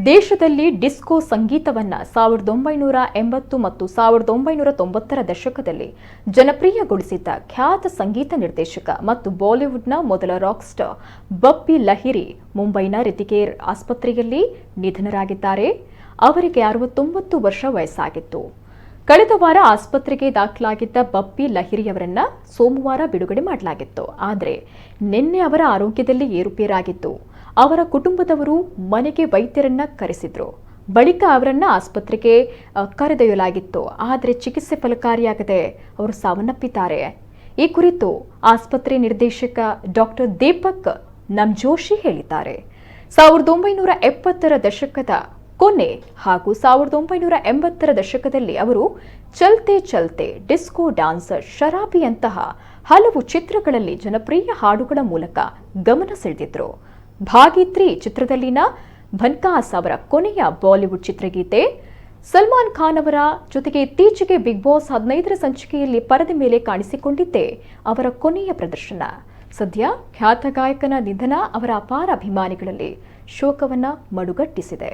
ದೇಶದಲ್ಲಿ ಡಿಸ್ಕೋ ಸಂಗೀತವನ್ನ 1980 ಮತ್ತು 1990ರ ದಶಕದಲ್ಲಿ ಜನಪ್ರಿಯಗೊಳಿಸಿದ್ದ ಖ್ಯಾತ ಸಂಗೀತ ನಿರ್ದೇಶಕ ಮತ್ತು ಬಾಲಿವುಡ್ನ ಮೊದಲ ರಾಕ್ ಸ್ಟಾರ್ ಬಪ್ಪಿ ಲಹಿರಿ ಮುಂಬೈನ ರಿತಿಕೇರ್ ಆಸ್ಪತ್ರೆಯಲ್ಲಿ ನಿಧನರಾಗಿದ್ದಾರೆ. ಅವರಿಗೆ 69 ವರ್ಷ ವಯಸ್ಸಾಗಿತ್ತು. ಕಳೆದ ವಾರ ಆಸ್ಪತ್ರೆಗೆ ದಾಖಲಾಗಿದ್ದ ಬಪ್ಪಿ ಲಹಿರಿಯವರನ್ನ ಸೋಮವಾರ ಬಿಡುಗಡೆ ಮಾಡಲಾಗಿತ್ತು. ಆದರೆ ನಿನ್ನೆ ಅವರ ಆರೋಗ್ಯದಲ್ಲಿ ಏರುಪೇರಾಗಿತ್ತು. ಅವರ ಕುಟುಂಬದವರು ಮನೆಗೆ ವೈದ್ಯರನ್ನ ಕರೆಸಿದ್ರು. ಬಳಿಕ ಅವರನ್ನ ಆಸ್ಪತ್ರೆಗೆ ಕರೆದೊಯ್ಯಲಾಗಿತ್ತು. ಆದರೆ ಚಿಕಿತ್ಸೆ ಫಲಕಾರಿಯಾಗದೆ ಅವರು ಸಾವನ್ನಪ್ಪಿದ್ದಾರೆ. ಈ ಕುರಿತು ಆಸ್ಪತ್ರೆ ನಿರ್ದೇಶಕ ಡಾಕ್ಟರ್ ದೀಪಕ್ ನಮ್ಜೋಶಿ ಹೇಳಿದ್ದಾರೆ. 1970ರ ದಶಕದ ಕೊನೆ ಹಾಗೂ 1980ರ ದಶಕದಲ್ಲಿ ಅವರು ಚಲ್ತೆ ಚಲ್ತೆ, ಡಿಸ್ಕೋ ಡ್ಯಾನ್ಸರ್, ಶರಾಬಿಯಂತಹ ಹಲವು ಚಿತ್ರಗಳಲ್ಲಿ ಜನಪ್ರಿಯ ಹಾಡುಗಳ ಮೂಲಕ ಗಮನ ಸೆಳೆದಿದ್ರು. ಭಾಗಿತ್ರಿ ಚಿತ್ರದಲ್ಲಿನ ಭನ್ಕಾಸ್ ಅವರ ಕೊನೆಯ ಬಾಲಿವುಡ್ ಚಿತ್ರಗೀತೆ. ಸಲ್ಮಾನ್ ಖಾನ್ ಅವರ ಜೊತೆಗೆ ಇತ್ತೀಚೆಗೆ ಬಿಗ್ ಬಾಸ್ 15ರ ಸಂಚಿಕೆಯಲ್ಲಿ ಪರದೆ ಮೇಲೆ ಕಾಣಿಸಿಕೊಂಡಿದ್ದೇ ಅವರ ಕೊನೆಯ ಪ್ರದರ್ಶನ. ಸದ್ಯ ಖ್ಯಾತ ಗಾಯಕನ ನಿಧನ ಅವರ ಅಪಾರ ಅಭಿಮಾನಿಗಳಲ್ಲಿ ಶೋಕವನ್ನ ಮಡುಗಟ್ಟಿಸಿದೆ.